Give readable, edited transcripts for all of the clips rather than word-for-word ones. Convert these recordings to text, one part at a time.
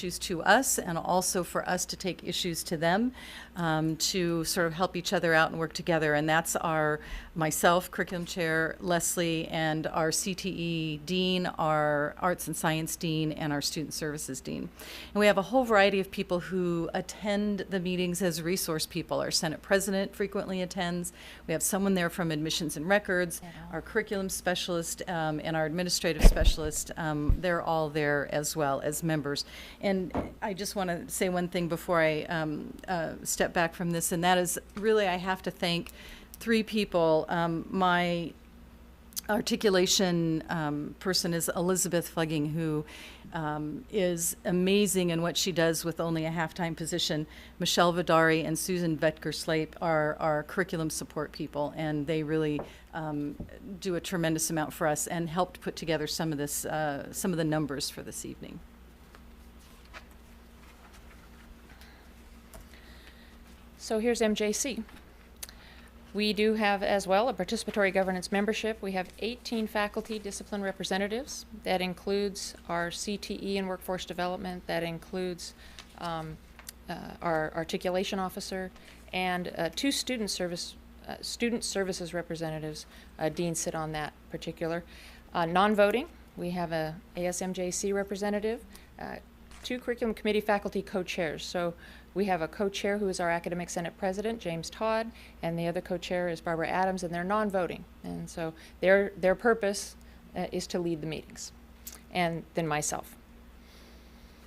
issues to us and also for us to take issues to them, to sort of help each other out and work together. And that's myself, curriculum chair, Leslie, and our CTE dean, our arts and science dean, and our student services dean. And we have a whole variety of people who attend the meetings as resource people. Our Senate president frequently attends. We have someone there from admissions and records, our curriculum specialist, and our administrative specialist. They're all there as well as members. And I just want to say one thing before I step back from this, and that is really I have to thank three people. My articulation person is Elizabeth Flugging, who is amazing in what she does with only a half-time position. Michelle Vidari and Susan Vetker-Slape are our curriculum support people, and they really do a tremendous amount for us and helped put together some of the numbers for this evening. So here's MJC. We do have as well a participatory governance membership. We have 18 faculty discipline representatives. That includes our CTE and workforce development. That includes our articulation officer and two student services representatives. Deans sit on that particular. Non-voting, we have a ASMJC representative, two curriculum committee faculty co-chairs. So we have a co-chair who is our academic senate president, James Todd, and the other co-chair is Barbara Adams, and they're non-voting. And so their purpose is to lead the meetings, and then myself.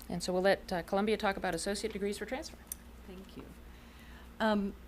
And so we'll let Columbia talk about associate degrees for transfer. Thank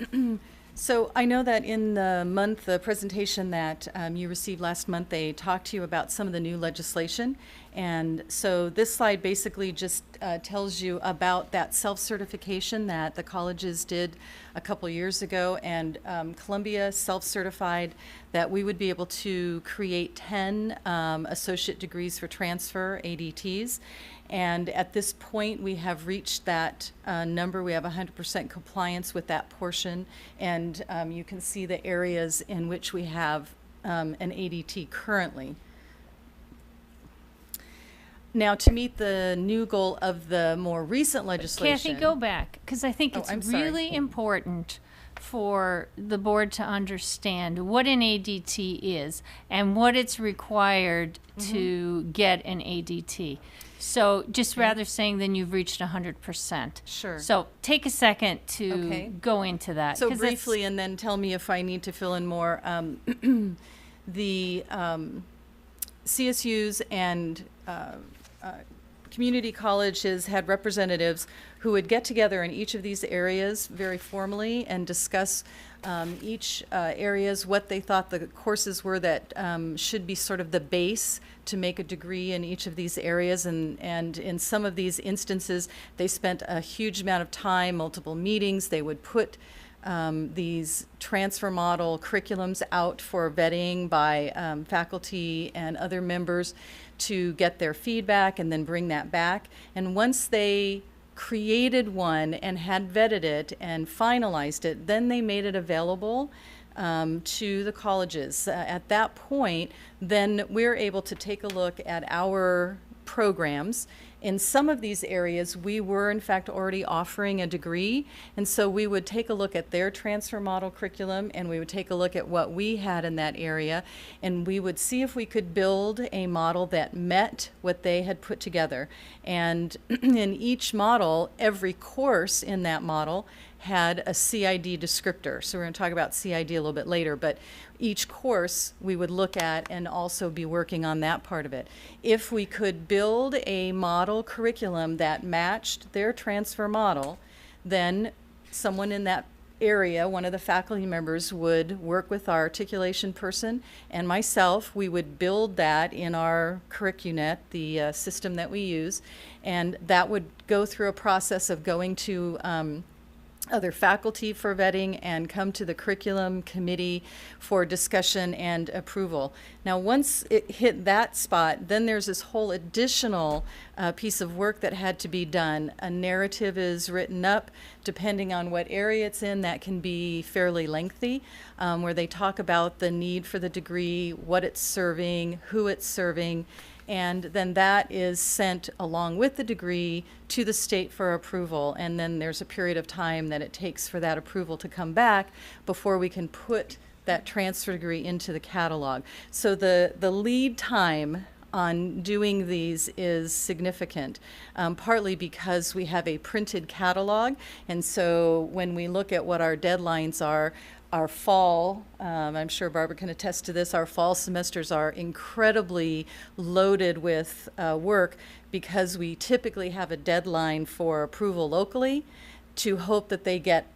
you. So I know that in the presentation that you received last month, they talked to you about some of the new legislation. And so this slide basically just tells you about that self-certification that the colleges did a couple years ago. And Columbia self-certified that we would be able to create 10 associate degrees for transfer, ADTs. And at this point, we have reached that number. We have 100% compliance with that portion. And you can see the areas in which we have an ADT currently. Now, to meet the new goal of the more recent legislation. Kathy, go back, because I think it's really important for the board to understand what an ADT is and what it's required to get an ADT. So just rather saying then you've reached 100%. Sure. So take a second to go into that. So briefly, and then tell me if I need to fill in more. The CSUs and community colleges had representatives who would get together in each of these areas very formally and discuss each areas, what they thought the courses were that should be sort of the base to make a degree in each of these areas. And in some of these instances, they spent a huge amount of time, multiple meetings. They would put these transfer model curriculums out for vetting by faculty and other members to get their feedback and then bring that back. And once they created one and had vetted it and finalized it, then they made it available to the colleges. At that point, then we're able to take a look at our programs. In some of these areas, we were in fact already offering a degree, and so we would take a look at their transfer model curriculum, and we would take a look at what we had in that area, and we would see if we could build a model that met what they had put together. And in each model, every course in that model had a CID descriptor. So we're going to talk about CID a little bit later, but each course we would look at and also be working on that part of it. If we could build a model curriculum that matched their transfer model, then someone in that area, one of the faculty members, would work with our articulation person and myself. We would build that in our Curricunet, the system that we use, and that would go through a process of going to other faculty for vetting and come to the curriculum committee for discussion and approval. Now, once it hit that spot, then there's this whole additional piece of work that had to be done. A narrative is written up, depending on what area it's in. That can be fairly lengthy, where they talk about the need for the degree, what it's serving, who it's serving, and then that is sent along with the degree to the state for approval. And then there's a period of time that it takes for that approval to come back before we can put that transfer degree into the catalog. So the lead time on doing these is significant, partly because we have a printed catalog. And so when we look at what our deadlines are, our fall, I'm sure Barbara can attest to this, our fall semesters are incredibly loaded with work because we typically have a deadline for approval locally to hope that they get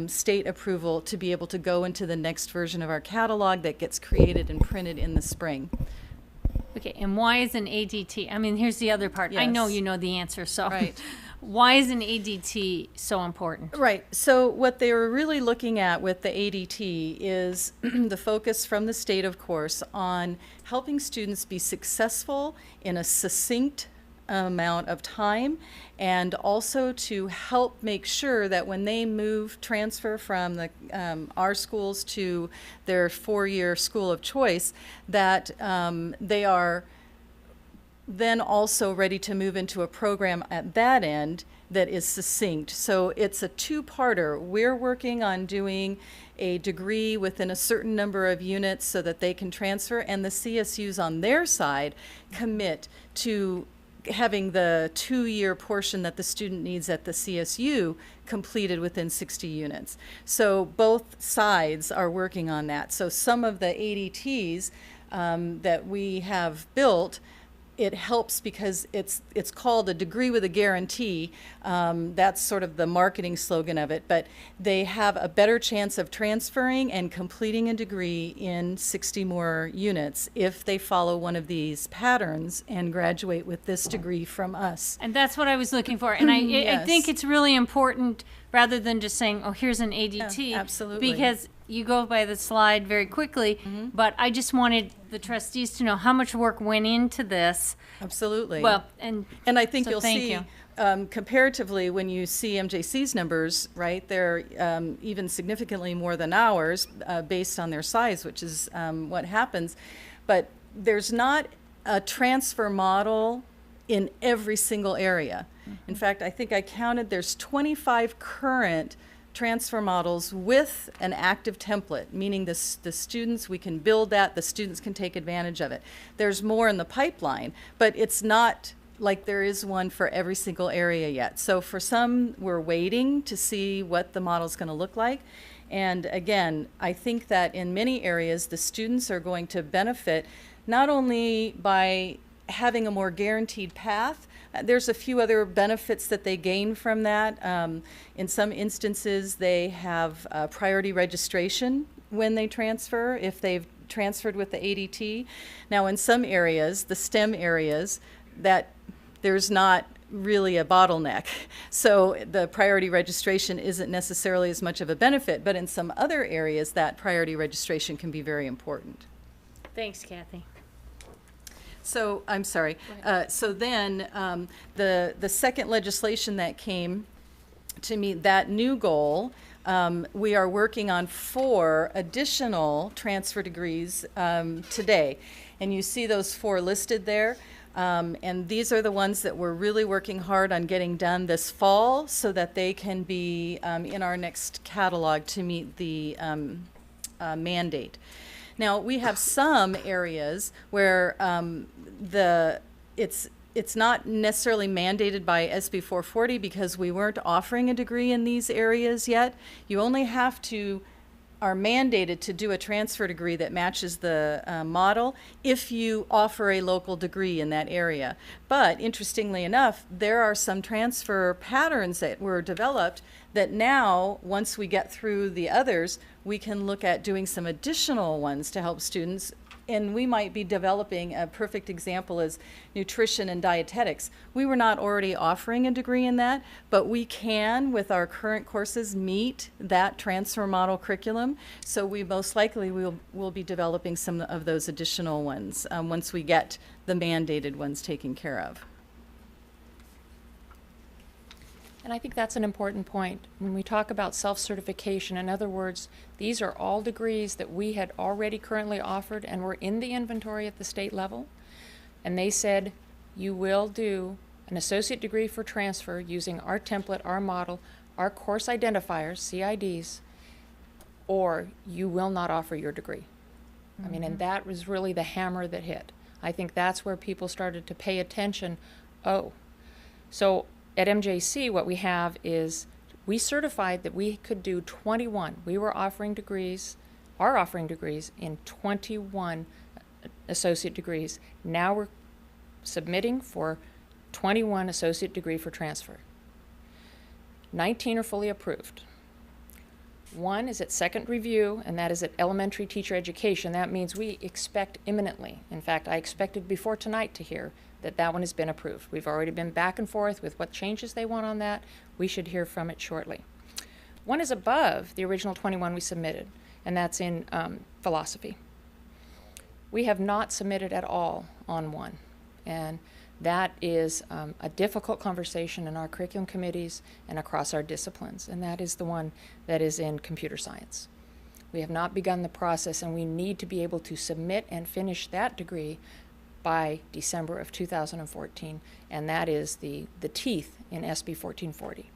state approval to be able to go into the next version of our catalog that gets created and printed in the spring. Okay, and why is an ADT? I mean, here's the other part. Yes. I know you know the answer, so Right. why is an ADT so important? Right. So what they were really looking at with the ADT is the focus from the state, of course, on helping students be successful in a succinct amount of time, and also to help make sure that when they transfer from the our schools to their four-year school of choice, that they are then also ready to move into a program at that end that is succinct. So it's a two-parter. We're working on doing a degree within a certain number of units so that they can transfer, and the CSUs on their side commit to having the 2-year portion that the student needs at the CSU completed within 60 units. So both sides are working on that. So some of the ADTs that we have built, it helps because it's called a degree with a guarantee. That's sort of the marketing slogan of it, but they have a better chance of transferring and completing a degree in 60 more units if they follow one of these patterns and graduate with this degree from us. And that's what I was looking for. And I Yes. think it's really important, rather than just saying, oh, here's an ADT. Yeah, absolutely. Because you go by the slide very quickly, but I just wanted the trustees to know how much work went into this. Absolutely. Well, and I think so you'll thank see, you. comparatively, when you see MJC's numbers, right, they're even significantly more than ours based on their size, which is what happens. But there's not a transfer model in every single area. In fact, I think I counted there's 25 current transfer models with an active template, meaning the students, we can build that, the students can take advantage of it. There's more in the pipeline, but it's not like there is one for every single area yet. So for some, we're waiting to see what the model's going to look like. And again, I think that in many areas, the students are going to benefit not only by having a more guaranteed path. There's a few other benefits that they gain from that. In some instances, they have priority registration when they transfer, if they've transferred with the ADT. Now, in some areas, the STEM areas, that there's not really a bottleneck. So the priority registration isn't necessarily as much of a benefit, but in some other areas, that priority registration can be very important. Thanks, Kathy. So, I'm sorry. So then, the second legislation that came to meet that new goal, we are working on 4 additional transfer degrees today. And you see those 4 listed there. And these are the ones that we're really working hard on getting done this fall so that they can be in our next catalog to meet the mandate. Now, we have some areas where it's not necessarily mandated by SB 440 because we weren't offering a degree in these areas yet. You only are mandated to do a transfer degree that matches the model if you offer a local degree in that area. But interestingly enough, there are some transfer patterns that were developed that now, once we get through the others, we can look at doing some additional ones to help students. And we might be developing, a perfect example is nutrition and dietetics. We were not already offering a degree in that, but we can, with our current courses, meet that transfer model curriculum. So we most likely will be developing some of those additional ones once we get the mandated ones taken care of. And I think that's an important point. When we talk about self-certification, in other words, these are all degrees that we had already currently offered and were in the inventory at the state level. And they said, you will do an associate degree for transfer using our template, our model, our course identifiers, CIDs, or you will not offer your degree. I mean, and that was really the hammer that hit. I think that's where people started to pay attention. Oh, so at MJC, what we have is we certified that we could do 21. We were offering degrees, are offering degrees in 21 associate degrees. Now we're submitting for 21 associate degree for transfer. 19 are fully approved. One is at second review, and that is at elementary teacher education. That means we expect imminently. In fact, I expected before tonight to hear that that one has been approved. We've already been back and forth with what changes they want on that. We should hear from it shortly. One is above the original 21 we submitted, and that's in philosophy. We have not submitted at all on one, and that is a difficult conversation in our curriculum committees and across our disciplines, and that is the one that is in computer science. We have not begun the process, and we need to be able to submit and finish that degree by December of 2014, and that is the teeth in SB 1440.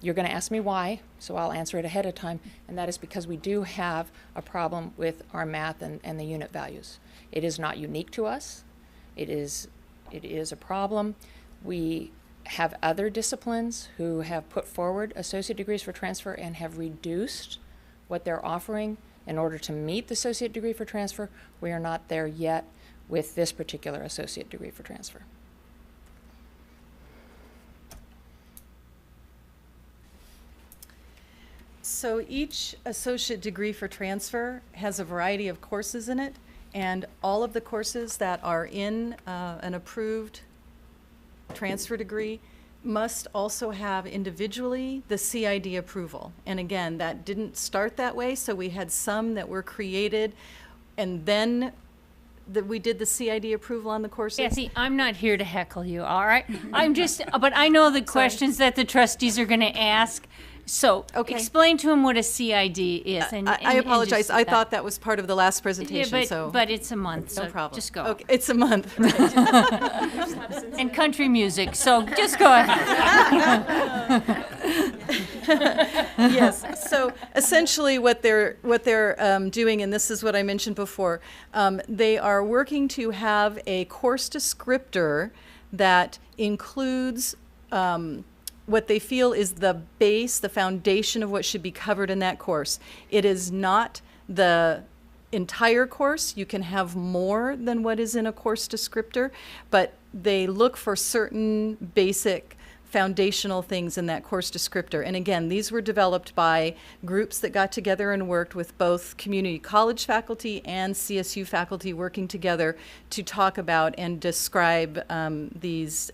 You're going to ask me why, so I'll answer it ahead of time, and that is because we do have a problem with our math and the unit values. It is not unique to us. It is a problem. We have other disciplines who have put forward associate degrees for transfer and have reduced what they're offering in order to meet the associate degree for transfer. We are not there yet with this particular associate degree for transfer. So each associate degree for transfer has a variety of courses in it, and all of the courses that are in an approved transfer degree must also have individually the CID approval. And again, that didn't start that way, so we had some that were created and then we did the CID approval on the courses. Yeah, see, I'm not here to heckle you, all right? I'm just, but I know the questions that the trustees are going to ask. So explain to them what a CID is. And I apologize. I thought that was part of the last presentation. Yeah, but it's a month, so no problem. Just go. Okay, it's a month. And country music, so just go ahead. Yes. So essentially, what they're doing, and this is what I mentioned before, they are working to have a course descriptor that includes what they feel is the base, the foundation of what should be covered in that course. It is not the entire course. You can have more than what is in a course descriptor, but they look for certain basic foundational things in that course descriptor. And again, these were developed by groups that got together and worked with both community college faculty and CSU faculty working together to talk about and describe these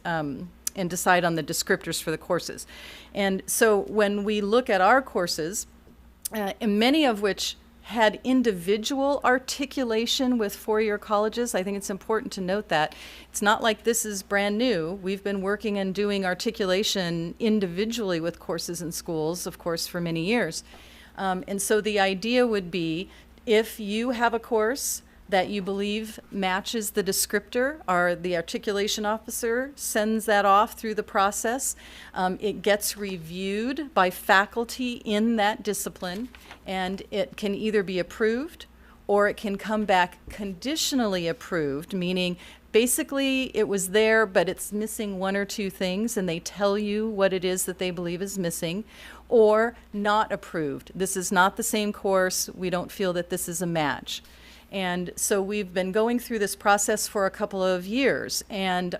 and decide on the descriptors for the courses. And so when we look at our courses, and many of which had individual articulation with four-year colleges, I think it's important to note that. It's not like this is brand new. We've been working and doing articulation individually with courses in schools, of course, for many years. And so the idea would be, if you have a course that you believe matches the descriptor, or the articulation officer sends that off through the process. It gets reviewed by faculty in that discipline, and it can either be approved or it can come back conditionally approved, meaning basically it was there, but it's missing one or two things, and they tell you what it is that they believe is missing, or not approved. This is not the same course. We don't feel that this is a match. And so we've been going through this process for a couple of years. And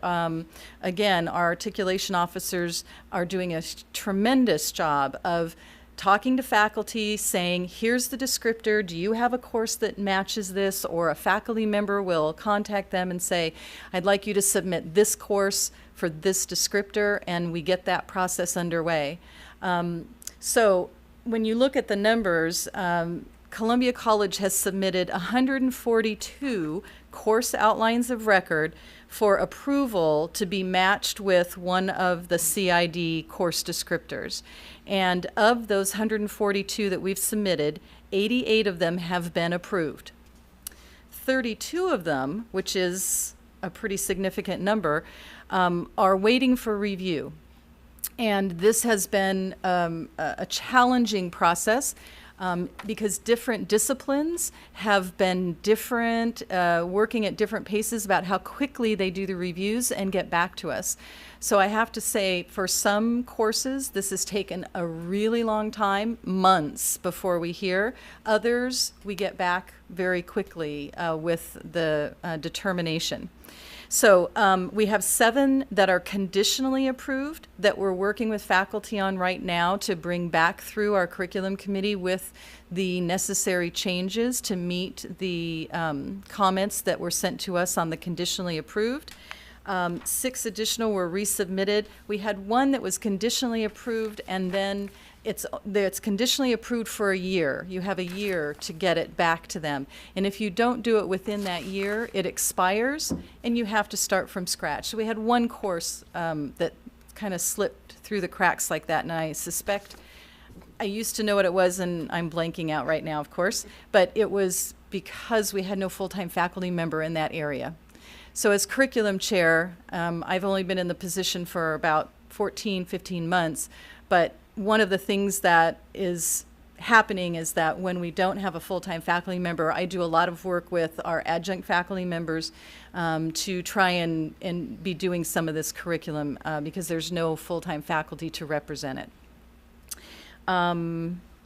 again, our articulation officers are doing a tremendous job of talking to faculty, saying, here's the descriptor, do you have a course that matches this? Or a faculty member will contact them and say, I'd like you to submit this course for this descriptor, and we get that process underway. So when you look at the numbers, Columbia College has submitted 142 course outlines of record for approval to be matched with one of the CID course descriptors. And of those 142 that we've submitted, 88 of them have been approved. 32 of them, which is a pretty significant number, are waiting for review. And this has been a challenging process because different disciplines have been different, working at different paces about how quickly they do the reviews and get back to us. So I have to say, for some courses, this has taken a really long time, months before we hear. Others, we get back very quickly with the determination. So we have 7 that are conditionally approved that we're working with faculty on right now to bring back through our curriculum committee with the necessary changes to meet the comments that were sent to us on the conditionally approved. 6 additional were resubmitted. We had 1 that was conditionally approved, and then it's conditionally approved for a year. You have a year to get it back to them. And if you don't do it within that year, it expires, and you have to start from scratch. So we had 1 course that kind of slipped through the cracks like that, and I suspect I used to know what it was, and I'm blanking out right now, of course, but it was because we had no full-time faculty member in that area. So as curriculum chair, I've only been in the position for about 14, 15 months, but one of the things that is happening is that when we don't have a full-time faculty member, I do a lot of work with our adjunct faculty members to try and be doing some of this curriculum because there's no full-time faculty to represent it.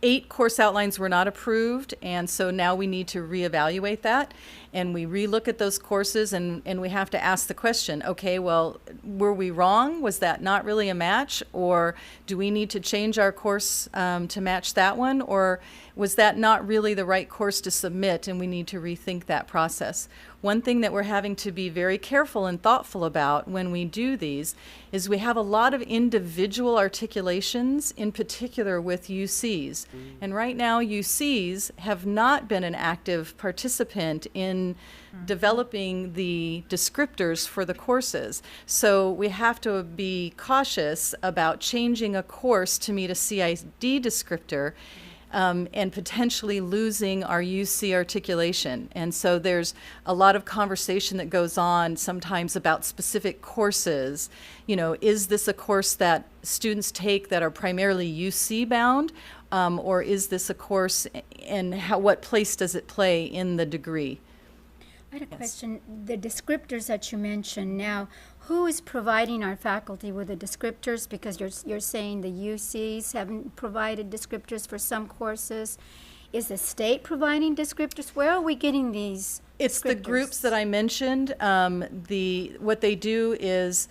8 course outlines were not approved, and so now we need to reevaluate that, and we relook at those courses, and we have to ask the question, okay, well, were we wrong? Was that not really a match? Or do we need to change our course to match that one? Or was that not really the right course to submit, and we need to rethink that process? One thing that we're having to be very careful and thoughtful about when we do these is we have a lot of individual articulations, in particular with UCs. And right now, UCs have not been an active participant in developing the descriptors for the courses. So we have to be cautious about changing a course to meet a CID descriptor and potentially losing our UC articulation. And so there's a lot of conversation that goes on sometimes about specific courses. You know, is this a course that students take that are primarily UC bound? Or is this a course, and what place does it play in the degree? I had a question. The descriptors that you mentioned now, who is providing our faculty with the descriptors? Because you're saying the UCs haven't provided descriptors for some courses. Is the state providing descriptors? Where are we getting these It's the groups that I mentioned. What they do is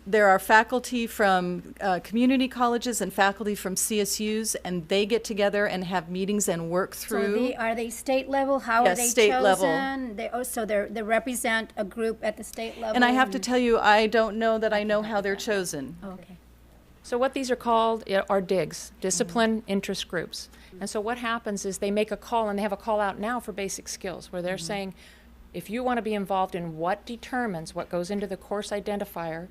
there are faculty from community colleges and faculty from CSUs, and they get together and have meetings and work through. So are they state level? How Yes, are they state chosen? level. They represent a group at the state level? And I have to tell you, I don't know that I know how they're chosen. Okay. So what these are called are DIGs, Discipline Interest Groups. And so what happens is they make a call, and they have a call out now for basic skills, where they're saying, if you want to be involved in what determines what goes into the course identifier,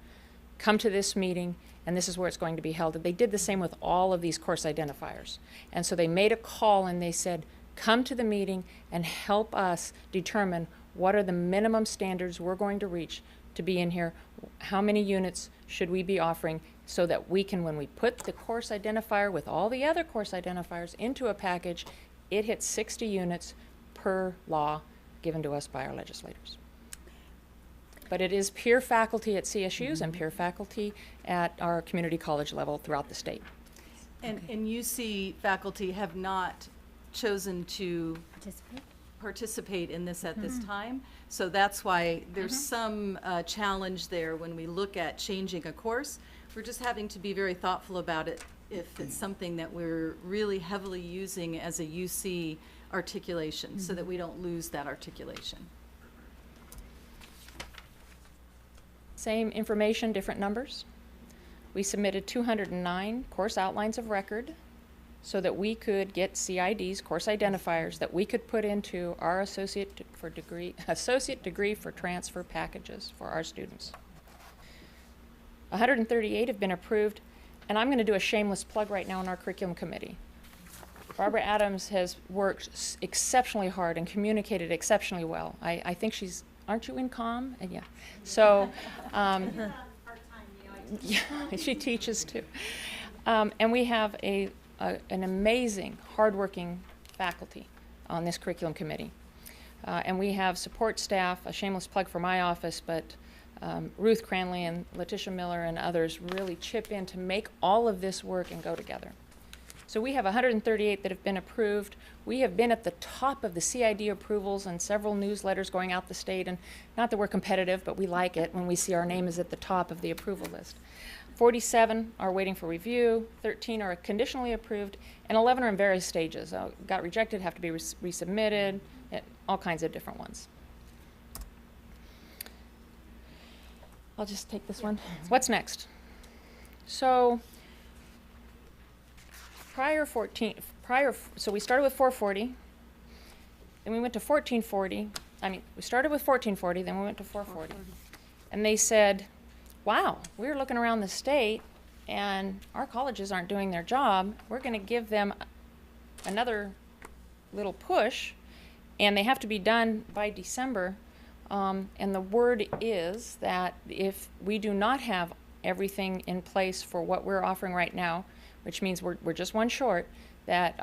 come to this meeting, and this is where it's going to be held. And they did the same with all of these course identifiers. And so they made a call, and they said, come to the meeting and help us determine what are the minimum standards we're going to reach to be in here, how many units should we be offering, so that we can, when we put the course identifier with all the other course identifiers into a package, it hits 60 units per law given to us by our legislators. But it is peer faculty at CSUs and peer faculty at our community college level throughout the state. And UC faculty have not chosen to participate in this at this time. So that's why there's some challenge there when we look at changing a course. We're just having to be very thoughtful about it if it's something that we're really heavily using as a UC articulation so that we don't lose that articulation. Same information, different numbers. We submitted 209 course outlines of record so that we could get CIDs, course identifiers, that we could put into our associate degree for transfer packages for our students. 138 have been approved, and I'm going to do a shameless plug right now in our curriculum committee. Barbara Adams has worked exceptionally hard and communicated exceptionally well. I think she's, aren't you in comm? Yeah. So, yeah, she teaches too. And we have an amazing, hardworking faculty on this curriculum committee. And we have support staff, a shameless plug for my office, but Ruth Cranley and Letitia Miller and others really chip in to make all of this work and go together. So we have 138 that have been approved. We have been at the top of the CID approvals and several newsletters going out the state, and not that we're competitive, but we like it when we see our name is at the top of the approval list. 47 are waiting for review, 13 are conditionally approved, and 11 are in various stages. Got rejected, have to be resubmitted, all kinds of different ones. I'll just take this one. What's next? So so we started with 440, then we went to 1440. We started with 1440, then we went to 440. And they said, wow, we're looking around the state and our colleges aren't doing their job. We're going to give them another little push, and they have to be done by December. And the word is that if we do not have everything in place for what we're offering right now, which means we're just one short, that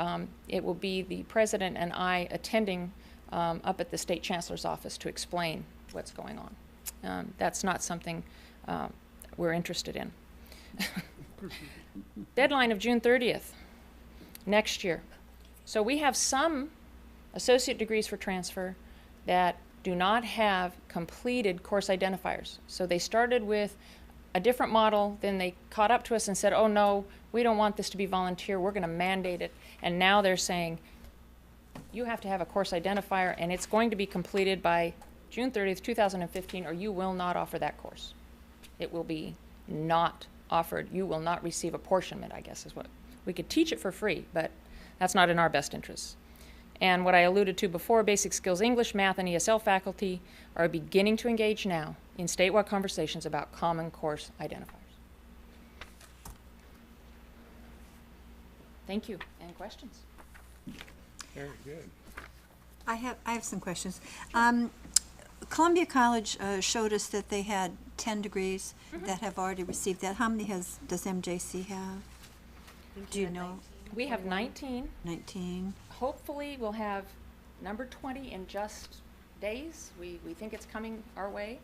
it will be the president and I attending up at the state chancellor's office to explain what's going on. That's not something we're interested in. Deadline of June 30th next year. So we have some associate degrees for transfer that do not have completed course identifiers. So they started with a different model, then they caught up to us and said, oh no, we don't want this to be volunteer, we're going to mandate it. And now they're saying, you have to have a course identifier and it's going to be completed by June 30th, 2015, or you will not offer that course. It will be not offered. You will not receive apportionment, I guess is what. We could teach it for free, but that's not in our best interests. And what I alluded to before, basic skills English, math, and ESL faculty are beginning to engage now in statewide conversations about common course identifiers. Thank you. Any questions? Very good. I have some questions. Columbia College showed us that they had 10 degrees that have already received that. How many does MJC have? Do you know? We have 19. 19. Hopefully we'll have number 20 in just days. We think it's coming our way.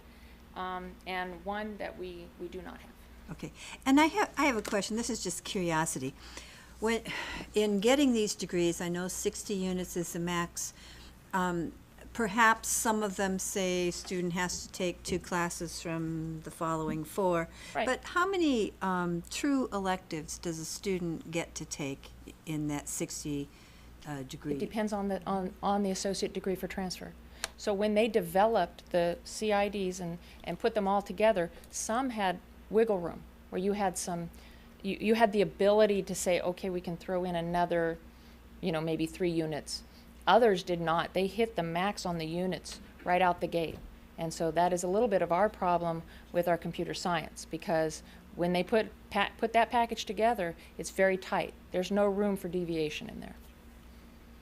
And one that we do not have. Okay. And I have a question. This is just curiosity. When in getting these degrees, I know 60 units is the max. Perhaps some of them say student has to take 2 classes from the following 4. Right. But how many true electives does a student get to take in that 60 degree? It depends on the associate degree for transfer. So when they developed the CIDs and put them all together, some had wiggle room where you had you had the ability to say, okay, we can throw in another, maybe 3 units. Others did not. They hit the max on the units right out the gate. And so that is a little bit of our problem with our computer science, because when they put that package together, it's very tight. There's no room for deviation in there.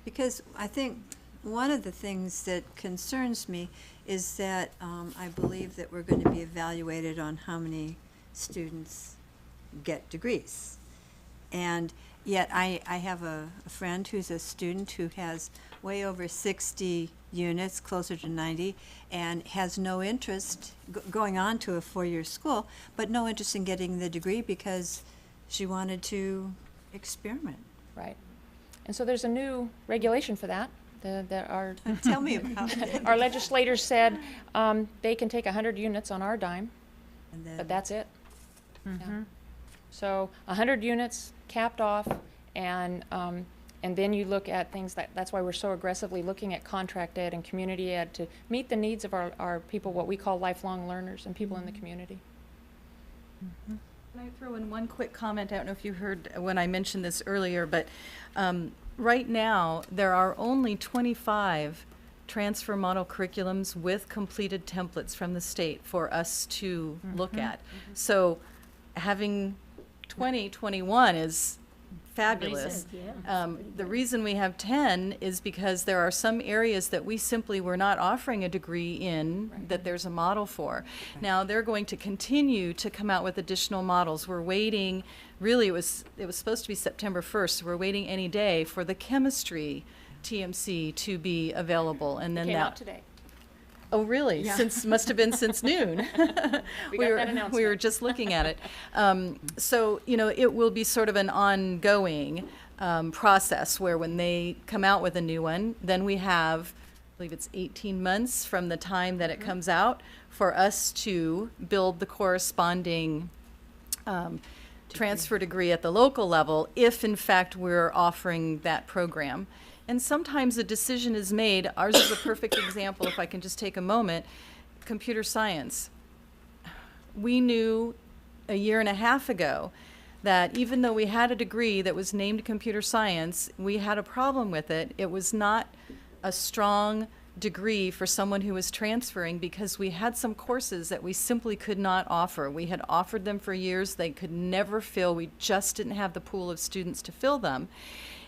Because I think one of the things that concerns me is that I believe that we're going to be evaluated on how many students get degrees. And yet I have a friend who's a student who has way over 60 units, closer to 90, and has no interest going on to a 4-year school, but no interest in getting the degree because she wanted to experiment. Right. And so there's a new regulation for that. Tell me about it. Our legislators said they can take 100 units on our dime, And then, but that's it. Yeah. So 100 units capped off, and then you look at things that's why we're so aggressively looking at contract ed and community ed to meet the needs of our people, what we call lifelong learners and people in the community. Can I throw in one quick comment? I don't know if you heard when I mentioned this earlier, but right now there are only 25 transfer model curriculums with completed templates from the state for us to look at. So having 21 is fabulous. Yeah, The reason we have 10 is because there are some areas that we simply were not offering a degree in that there's a model for. Now, they're going to continue to come out with additional models. We're waiting, really, it was supposed to be September 1st, so we're waiting any day for the chemistry TMC to be available, and then Came out today. Oh, really? Yeah. Must have been since noon. We got that announcement. We were just looking at it. So, it will be sort of an ongoing process where when they come out with a new one, then we have, I believe it's 18 months from the time that it comes out for us to build the corresponding transfer degree at the local level, if in fact we're offering that program. And sometimes a decision is made. Ours is a perfect example, if I can just take a moment. Computer science. We knew a year and a half ago that even though we had a degree that was named computer science, we had a problem with it. It was not a strong degree for someone who was transferring because we had some courses that we simply could not offer. We had offered them for years. They could never fill. We just didn't have the pool of students to fill them.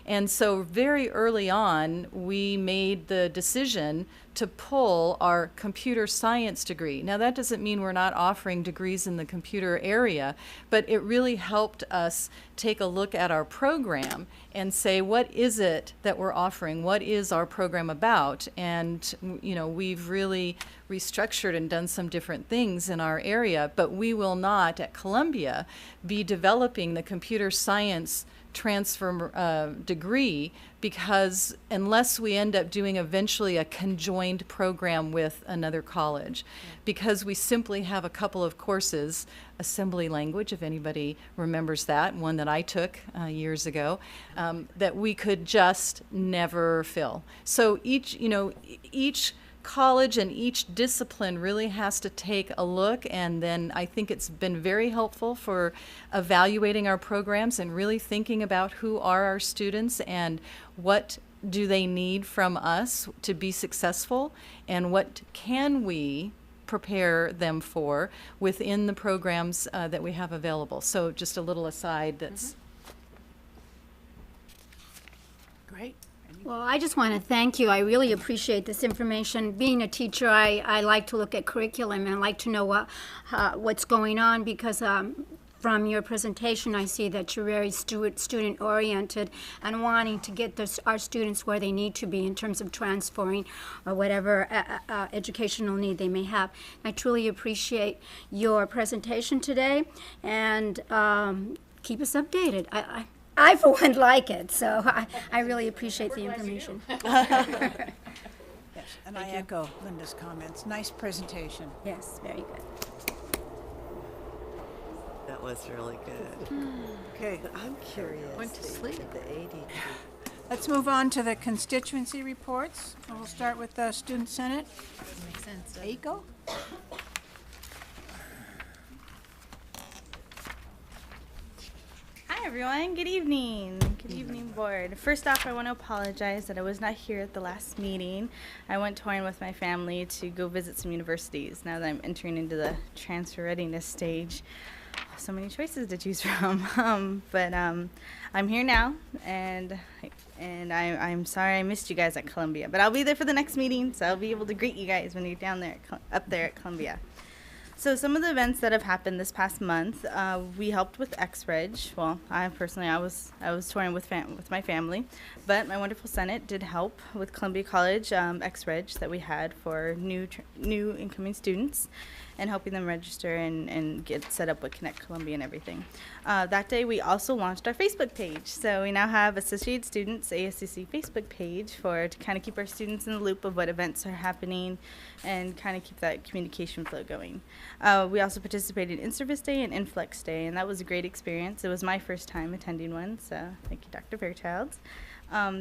And so very early on, we made the decision to pull our computer science degree. Now, that doesn't mean we're not offering degrees in the computer area, but it really helped us take a look at our program and say, what is it that we're offering? What is our program about? And, we've really restructured and done some different things in our area, but we will not, at Columbia, be developing the computer science transfer degree, because unless we end up doing eventually a conjoined program with another college, because we simply have a couple of courses, assembly language, if anybody remembers that, one that I took years ago, that we could just never fill. So each college and each discipline really has to take a look, and then I think it's been very helpful for evaluating our programs and really thinking about who are our students and what do they need from us to be successful, and what can we prepare them for within the programs that we have available. So just a little aside that's Great. Well, I just want to thank you. I really appreciate this information. Being a teacher, I like to look at curriculum and I like to know what's going on, because from your presentation, I see that you're very student-oriented and wanting to get our students where they need to be in terms of transferring or whatever educational need they may have. I truly appreciate your presentation today, and keep us updated. I, for one, like it, so I really appreciate the information. Yes, and I echo Linda's comments. Nice presentation. Yes, very good. That was really good. Okay, I'm curious. Went to sleep. The ADT. let's move on to the constituency reports. And we'll start with the Student Senate. Makes sense. Aiko? Hi everyone, good evening. Good evening, board. First off, I want to apologize that I was not here at the last meeting. I went touring with my family to go visit some universities now that I'm entering into the transfer readiness stage. So many choices to choose from. But I'm here now, and I'm sorry I missed you guys at Columbia. But I'll be there for the next meeting, so I'll be able to greet you guys when you're down there, up there at Columbia. So some of the events that have happened this past month, we helped with X-Reg. Well, I was touring with my family, but my wonderful Senate did help with Columbia College X-Reg that we had for new incoming students, and helping them register and get set up with Connect Columbia and everything. That day, we also launched our Facebook page. So we now have Associated Students ASCC Facebook page to kind of keep our students in the loop of what events are happening and kind of keep that communication flow going. We also participated in In-Service Day and Inflex Day, and that was a great experience. It was my first time attending one, so thank you, Dr. Fairchild.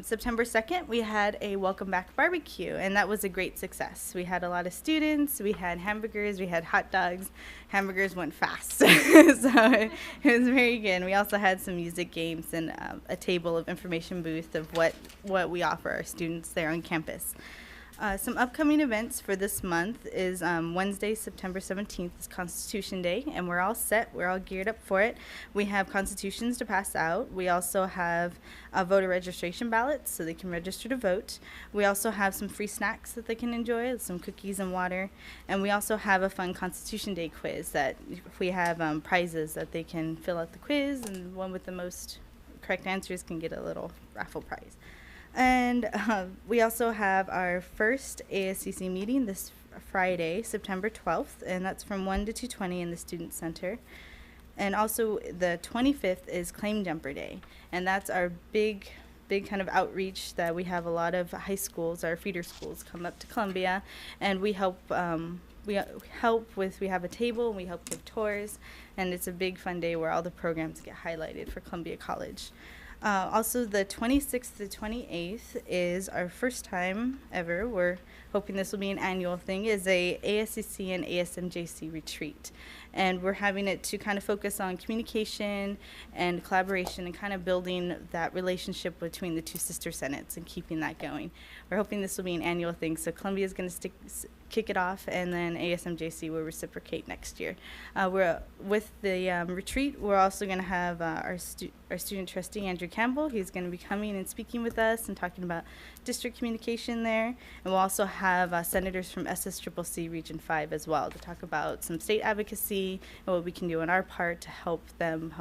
September 2nd, we had a welcome back barbecue, and that was a great success. We had a lot of students, we had hamburgers, we had hot dogs. Hamburgers went fast, so it was very good. And we also had some music games and a table of information booth of what we offer our students there on campus. Some upcoming events for this month is Wednesday, September 17th is Constitution Day, and we're all set. We're all geared up for it. We have constitutions to pass out. We also have voter registration ballots so they can register to vote. We also have some free snacks that they can enjoy, some cookies and water. And we also have a fun Constitution Day quiz that we have prizes that they can fill out the quiz, and one with the most correct answers can get a little raffle prize. And we also have our first ASCC meeting this Friday, September 12th, and that's from 1 to 2:20 in the Student Center. And also the 25th is Claim Jumper Day, and that's our big kind of outreach that we have a lot of high schools, our feeder schools, come up to Columbia, and we help we have a table, and we help give tours, and it's a big fun day where all the programs get highlighted for Columbia College. Also, the 26th to 28th is our first time ever. We're hoping this will be an annual thing, is a ASCC and ASMJC retreat. And we're having it to kind of focus on communication and collaboration and kind of building that relationship between the two sister senates and keeping that going. We're hoping this will be an annual thing. So Columbia is going to kick it off, and then ASMJC will reciprocate next year. With the retreat, we're also going to have our student trustee, Andrew Campbell. He's going to be coming and speaking with us and talking about district communication there. And we'll also have senators from SSCCC Region 5 as well to talk about some state advocacy and what we can do on our part to help them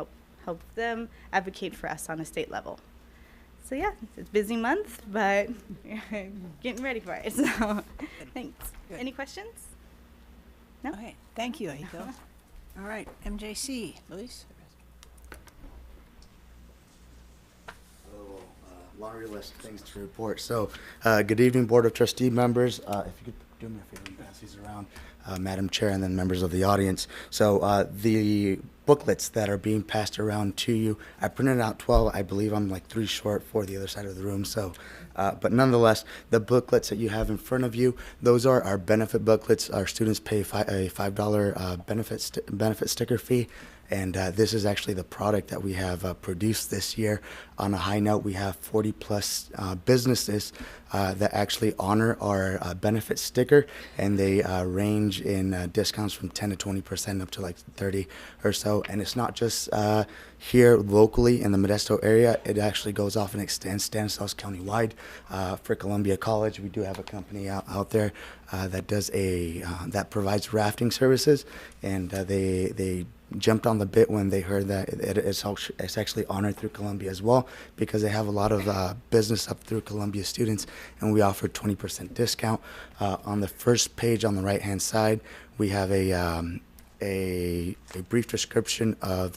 advocate for us on a state level. So yeah, it's a busy month, but we're getting ready for it. So thanks. Good. Any questions? No? Okay, thank you, Aiko. All right, MJC, Luis? Laundry list of things to report. So, good evening, Board of Trustee members. If you could do me a favor and pass these around, Madam Chair, and then members of the audience. So, the booklets that are being passed around to you, I printed out 12. I believe I'm like 3 short for the other side of the room. So, but nonetheless, the booklets that you have in front of you, those are our benefit booklets. Our students pay a $5 benefit sticker fee. And this is actually the product that we have produced this year. On a high note, we have 40 plus businesses that actually honor our benefit sticker, and they range in discounts from 10 to 20% up to like 30 or so. And it's not just here locally in the Modesto area. It actually goes off and extends Stanislaus County-wide. For Columbia College, we do have a company out there that does that provides rafting services, and they jumped on the bit when they heard that it's actually honored through Columbia as well, because they have a lot of business up through Columbia students, and we offer 20% discount. On the first page on the right-hand side, we have a brief description of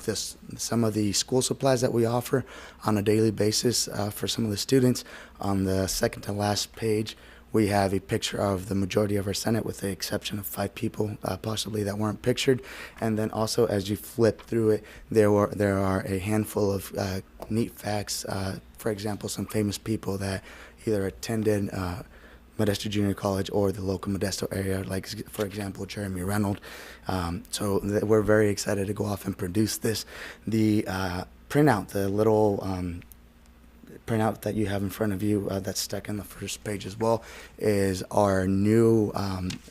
some of the school supplies that we offer on a daily basis for some of the students. On the second to last page, we have a picture of the majority of our Senate, with the exception of 5 people possibly that weren't pictured. And then also, as you flip through it, there are a handful of neat facts. For example, some famous people that either attended Modesto Junior College or the local Modesto area, like, for example, Jeremy Reynolds. So we're very excited to go off and produce this. The printout, the little printout that you have in front of you that's stuck in the first page as well, is our new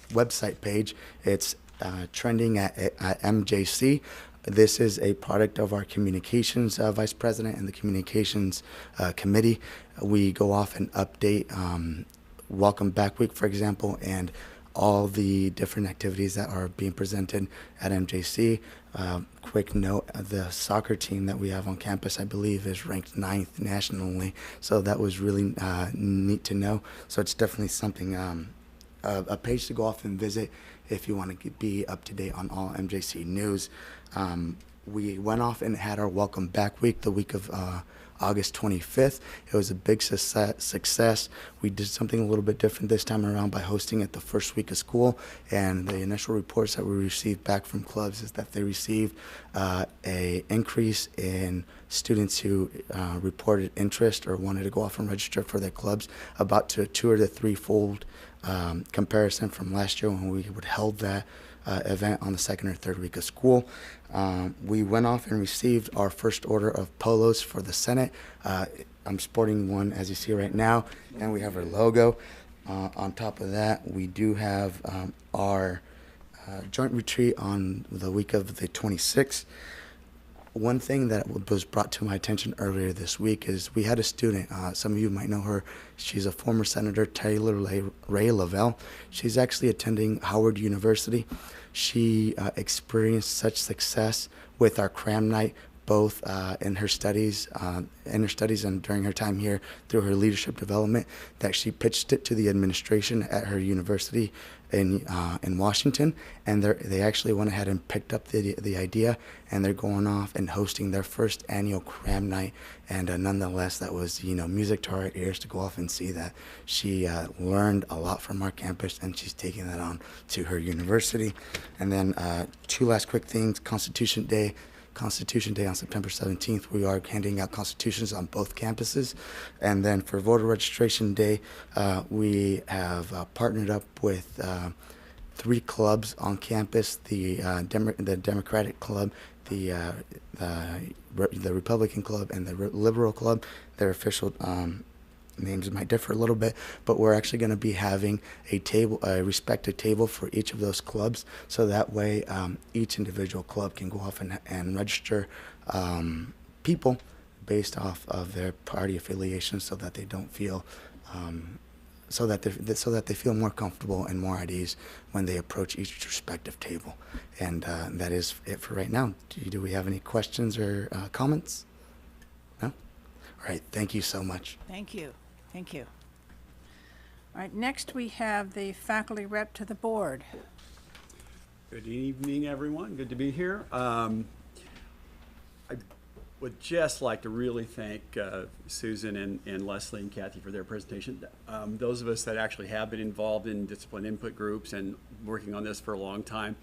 website page. It's trending at MJC. This is a product of our communications vice president and the communications committee. We go off and update Welcome Back Week, for example, and all the different activities that are being presented at MJC. Quick note, the soccer team that we have on campus, I believe, is ranked 9th nationally. So that was really neat to know. So it's definitely something, a page to go off and visit if you want to be up to date on all MJC news. We went off and had our Welcome Back Week the week of August 25th. It was a big success. We did something a little bit different this time around by hosting it the first week of school, and the initial reports that we received back from clubs is that they received a increase in students who reported interest or wanted to go off and register for their clubs, about to 2 or 3-fold comparison from last year when we would held that event on the 2nd or 3rd week of school. We went off and received our first order of polos for the Senate. I'm sporting one, as you see right now, and we have our logo. On top of that, we do have our joint retreat on the week of the 26th. One thing that was brought to my attention earlier this week is we had a student, some of you might know her, she's a former Senator Taylor Ray Lavelle. She's actually attending Howard University. She experienced such success with our cram night, both in her studies and during her time here through her leadership development, that she pitched it to the administration at her university in Washington, and they actually went ahead and picked up the idea, and they're going off and hosting their first annual cram night. And nonetheless, that was music to our ears to go off and see that she learned a lot from our campus, and she's taking that on to her university. And then two last quick things: Constitution Day on September 17th, we are handing out constitutions on both campuses. And then for voter registration day, we have partnered up with 3 clubs on campus: the Democratic Club, the Republican Club, and the Liberal Club. Their official names might differ a little bit, but we're actually going to be having a respective table for each of those clubs, so that way each individual club can go off and register people based off of their party affiliation, so that they don't feel so that they feel more comfortable and more at ease when they approach each respective table. And that is it for right now. Do we have any questions or comments? No? All right, thank you so much. Thank you. Thank you. All right, next we have the faculty rep to the board. Good evening, everyone. Good to be here. I would just like to really thank Susan and Leslie and Kathy for their presentation. Those of us that actually have been involved in discipline input groups and working on this for a long time,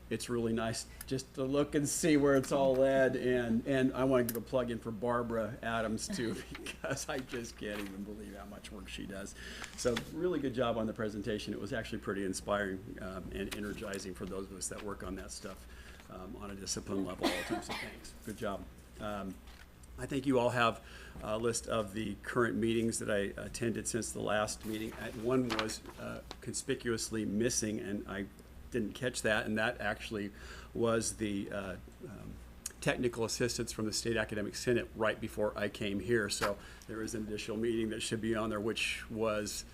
it's really nice just to look and see where it's all led. And I want to give a plug in for Barbara Adams too, because I just can't even believe how much work she does. So really good job on the presentation. It was actually pretty inspiring and energizing for those of us that work on that stuff on a discipline level all the time. So thanks. Good job. I think you all have a list of the current meetings that I attended since the last meeting. One was conspicuously missing, and I didn't catch that, and that actually was the technical assistance from the State Academic Senate right before I came here. So there is an additional meeting that should be on there, which was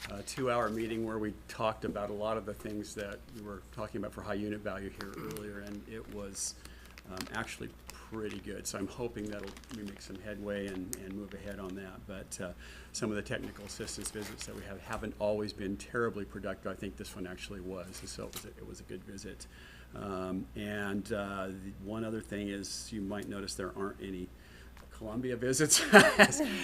a 2-hour meeting where we talked about a lot of the things that we were talking about for high unit value here earlier, and it was actually pretty good. So I'm hoping that we make some headway and move ahead on that. But some of the technical assistance visits that we haven't always been terribly productive. I think this one actually was. So it was a good visit. One other thing is, you might notice there aren't any Columbia visits,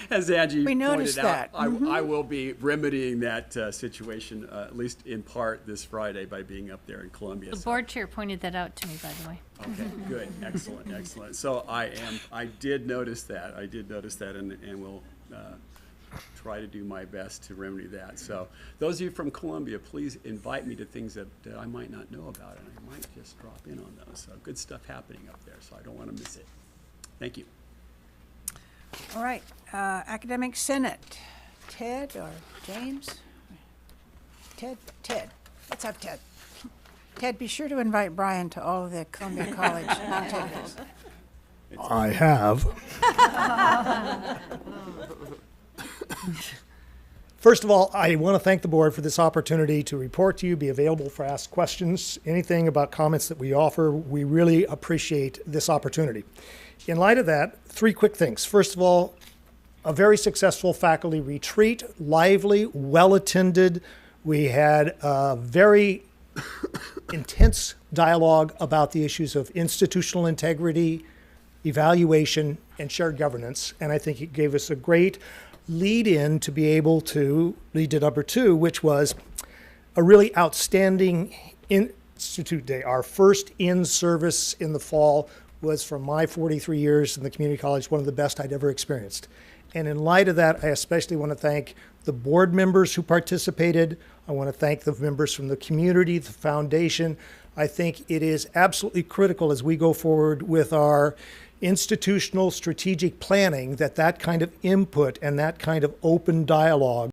as Angie pointed out. I will be remedying that situation, at least in part, this Friday by being up there in Columbia. The board chair pointed that out to me, by the way. Okay, good, excellent, excellent. So I did notice that, and will try to do my best to remedy that. So those of you from Columbia, please invite me to things that I might not know about, and I might just drop in on those. So good stuff happening up there, so I don't want to miss it. Thank you. All right, Academic Senate, Ted or James? Ted. Let's have Ted. Ted, be sure to invite Brian to all of the Columbia College roundtables. I have. First of all, I want to thank the board for this opportunity to report to you, be available for ask questions, anything about comments that we offer. We really appreciate this opportunity. In light of that, 3 quick things. First of all, a very successful faculty retreat, lively, well-attended. We had a very intense dialogue about the issues of institutional integrity, evaluation, and shared governance. And I think it gave us a great lead in to be able to lead to number 2, which was a really outstanding Institute Day. Our first in-service in the fall was, from my 43 years in the community college, one of the best I'd ever experienced. And in light of that, I especially want to thank the board members who participated. I want to thank the members from the community, the foundation. I think it is absolutely critical as we go forward with our institutional strategic planning that that kind of input and that kind of open dialogue